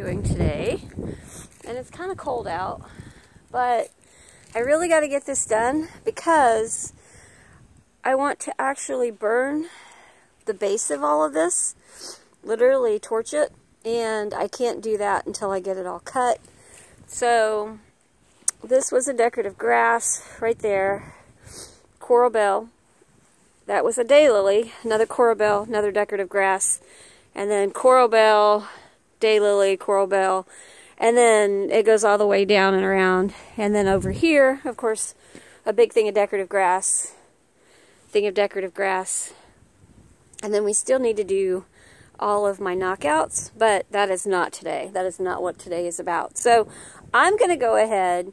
doing today, and it's kind of cold out, but I really got to get this done because I want to actually burn the base of all of this, literally torch it, and I can't do that until I get it all cut. So this was a decorative grass right there, coral bell. That was a daylily, another coral bell, another decorative grass, and then coral bell, daylily, coral bell, and then it goes all the way down and around. And then over here, of course, a big thing of decorative grass, and then we still need to do all of my knockouts, but that is not today. That is not what today is about. So I'm going to go ahead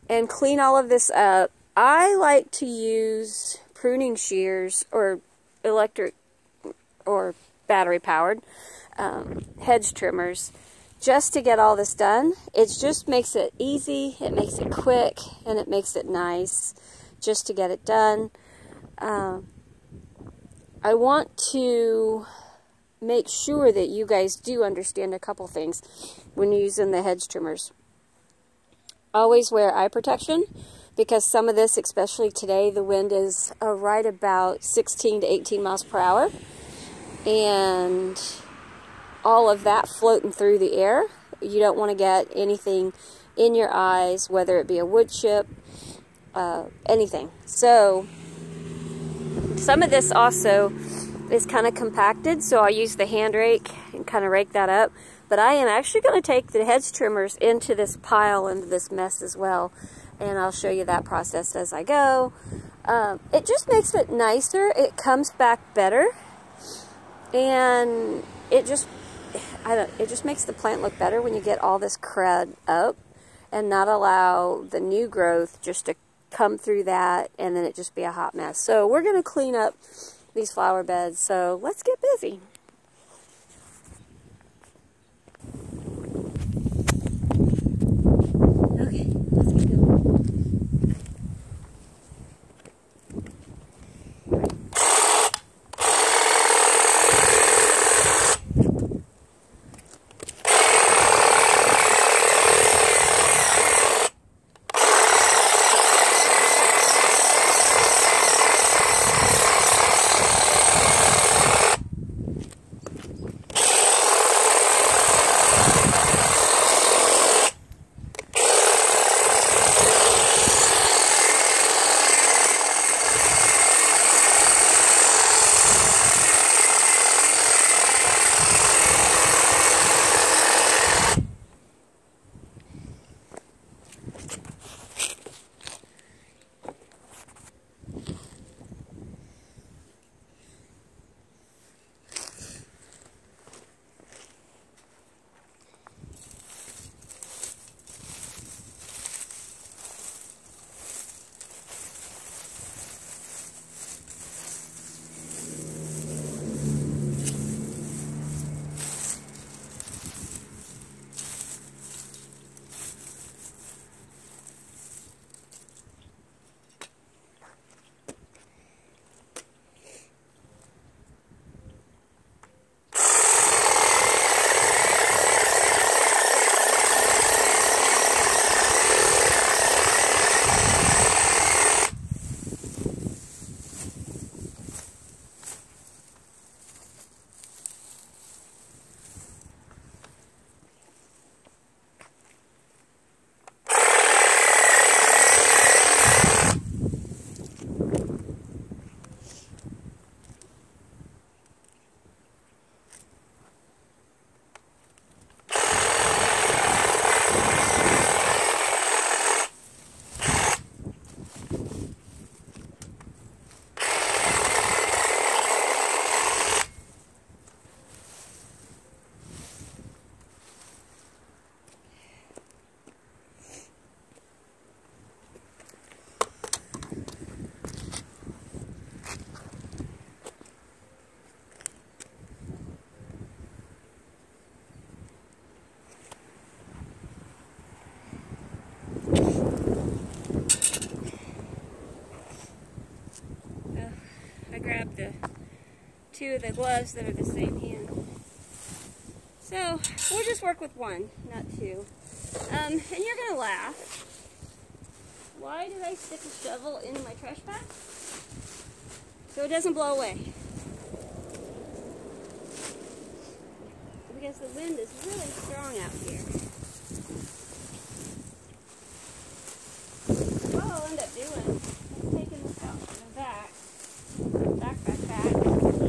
and clean all of this up. I like to use pruning shears or electric or battery powered hedge trimmers just to get all this done. It just makes it easy, it makes it quick, and it makes it nice just to get it done. I want to make sure that you guys do understand a couple things when you're using the hedge trimmers. Always wear eye protection, because some of this, especially today, the wind is right about 16 to 18 miles per hour, and all of that floating through the air. You don't want to get anything in your eyes, whether it be a wood chip, anything. So some of this also is kind of compacted, so I'll use the hand rake and kind of rake that up. But I am actually going to take the hedge trimmers into this pile, into this mess as well, and I'll show you that process as I go. It just makes it nicer, it comes back better, and it just makes the plant look better when you get all this crud up and not allow the new growth just to come through that and then it just be a hot mess. So we're going to clean up these flower beds, so let's get busy. Okay, let's get going. Grab the two of the gloves that are the same hand. So we'll just work with one, not two. And you're going to laugh. Why did I stick a shovel in my trash bag? So it doesn't blow away. Because the wind is really strong out here. What I'll end up doing is taking this out from the back,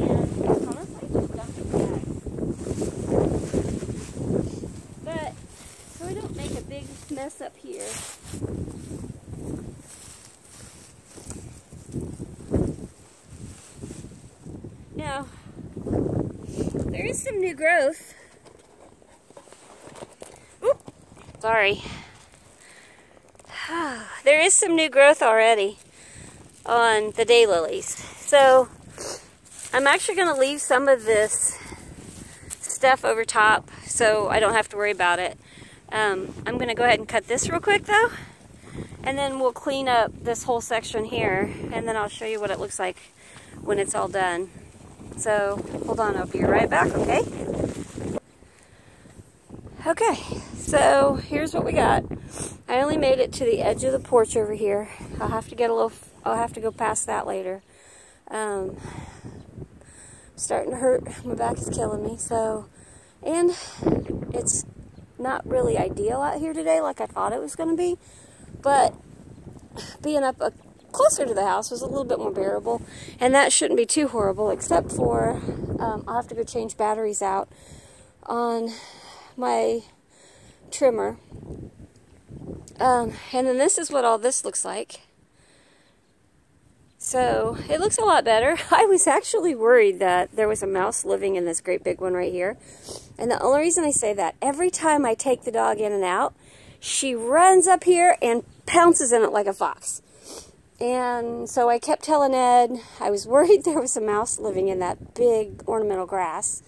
and honestly just dump it back. But, so I don't make a big mess up here. Now, there is some new growth. Oop, sorry. There is some new growth already on the daylilies. So, I'm actually going to leave some of this stuff over top so I don't have to worry about it. I'm going to go ahead and cut this real quick though. And then we'll clean up this whole section here. And then I'll show you what it looks like when it's all done. So, hold on, I'll be right back, okay? Okay, so here's what we got. I only made it to the edge of the porch over here. I'll have to go past that later. Starting to hurt. My back is killing me, so, and it's not really ideal out here today like I thought it was going to be, but being up closer to the house was a little bit more bearable, and that shouldn't be too horrible, except for I'll have to go change batteries out on my trimmer. And then this is what all this looks like. So it looks a lot better. I was actually worried that there was a mouse living in this great big one right here, and the only reason I say that, every time I take the dog in and out, she runs up here and pounces in it like a fox. And so I kept telling Ed I was worried there was a mouse living in that big ornamental grass.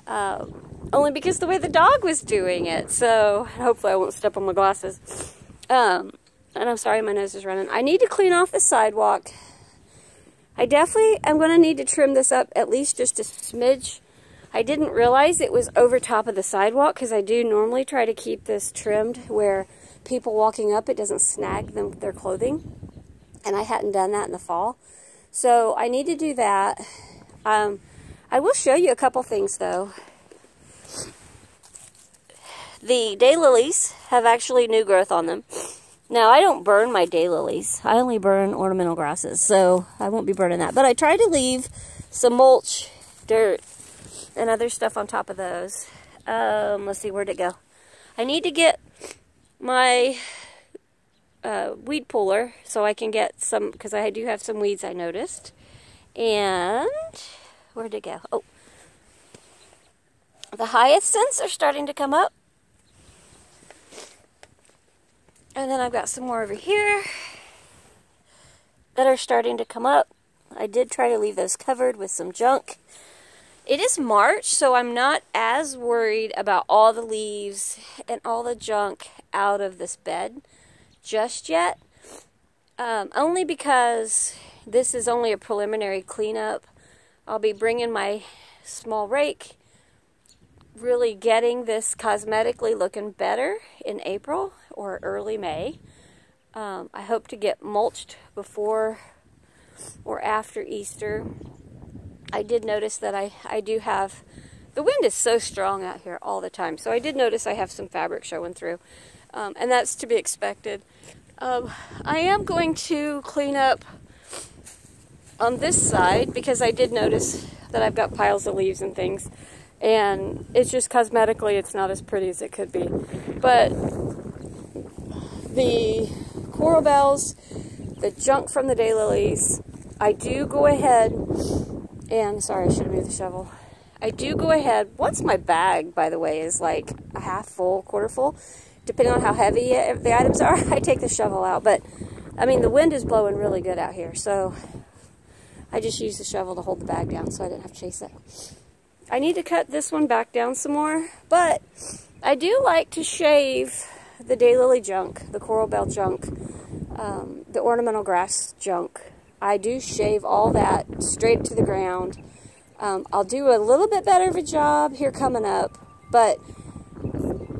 Only because the way the dog was doing it. So hopefully I won't step on my glasses. And I'm sorry, my nose is running. I need to clean off the sidewalk. I definitely am going to need to trim this up at least just a smidge. I didn't realize it was over top of the sidewalk because I do normally try to keep this trimmed where people walking up, it doesn't snag their clothing. And I hadn't done that in the fall. So I need to do that. I will show you a couple things though. The daylilies have actually new growth on them. Now I don't burn my daylilies. I only burn ornamental grasses, so I won't be burning that. But I try to leave some mulch, dirt, and other stuff on top of those. Let's see, where'd it go? I need to get my weed puller so I can get some, because I do have some weeds I noticed. And where'd it go? Oh, the hyacinths are starting to come up. And then I've got some more over here that are starting to come up. I did try to leave those covered with some junk. It is March, so I'm not as worried about all the leaves and all the junk out of this bed just yet. Only because this is only a preliminary cleanup. I'll be bringing my small rake, really getting this cosmetically looking better in April or early May. I hope to get mulched before or after Easter. I did notice that I do have, the wind is so strong out here all the time, so I did notice I have some fabric showing through, and that's to be expected. I am going to clean up on this side because I did notice that I've got piles of leaves and things, and it's just cosmetically it's not as pretty as it could be. But the coral bells, the junk from the daylilies, I do go ahead and, sorry, I should have moved the shovel. I do go ahead, once my bag, by the way, is like a half full, quarter full, depending on how heavy the items are, I take the shovel out. But, I mean, the wind is blowing really good out here, so I just used the shovel to hold the bag down so I didn't have to chase it. I need to cut this one back down some more, but I do like to shave the daylily junk, the coral bell junk, the ornamental grass junk. I do shave all that straight to the ground. I'll do a little bit better of a job here coming up But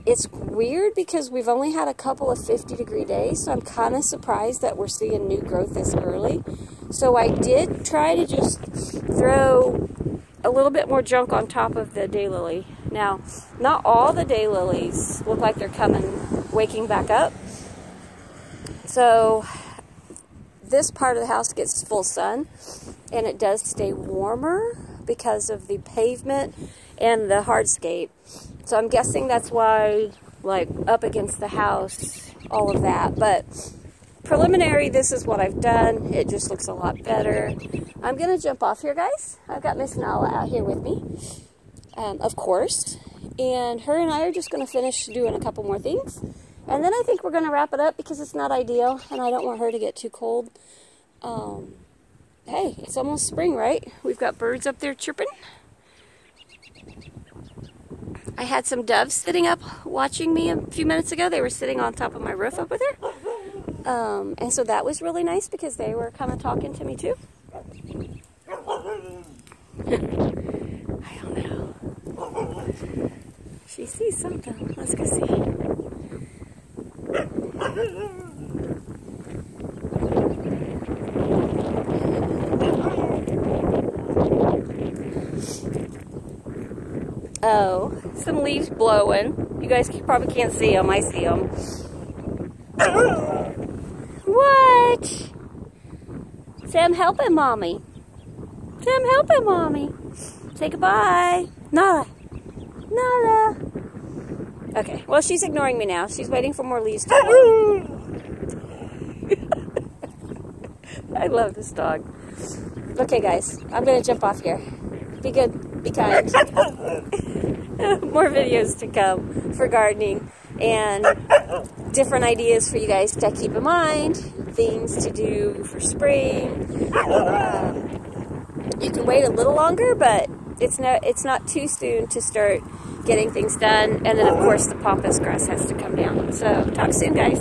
it's weird because we've only had a couple of 50-degree days, so I'm kind of surprised that we're seeing new growth this early. So I did try to just throw a little bit more junk on top of the daylily. Now, not all the daylilies look like they're waking back up. So this part of the house gets full sun, and it does stay warmer because of the pavement and the hardscape. So I'm guessing that's why, like, up against the house, all of that. But preliminary, this is what I've done. It just looks a lot better. I'm going to jump off here, guys. I've got Miss Nala out here with me, of course. And her and I are just going to finish doing a couple more things. And then I think we're going to wrap it up because it's not ideal, and I don't want her to get too cold. Hey, it's almost spring, right? We've got birds up there chirping. I had some doves sitting up watching me a few minutes ago. They were sitting on top of my roof over there. And so that was really nice because they were kind of talking to me too. I don't know. She sees something. Let's go see. Oh, some leaves blowing. You guys probably can't see them. I see them. What? Sam, helping mommy. Sam, helping mommy. Say goodbye. Nala. Nala. Okay, well, she's ignoring me now. She's waiting for more leaves to blow. I love this dog. Okay, guys, I'm going to jump off here. Be good. Be kind. More videos to come for gardening and different ideas for you guys to keep in mind, things to do for spring. You can wait a little longer, but it's not too soon to start getting things done. And then, of course, the pompass grass has to come down. So, talk soon, guys.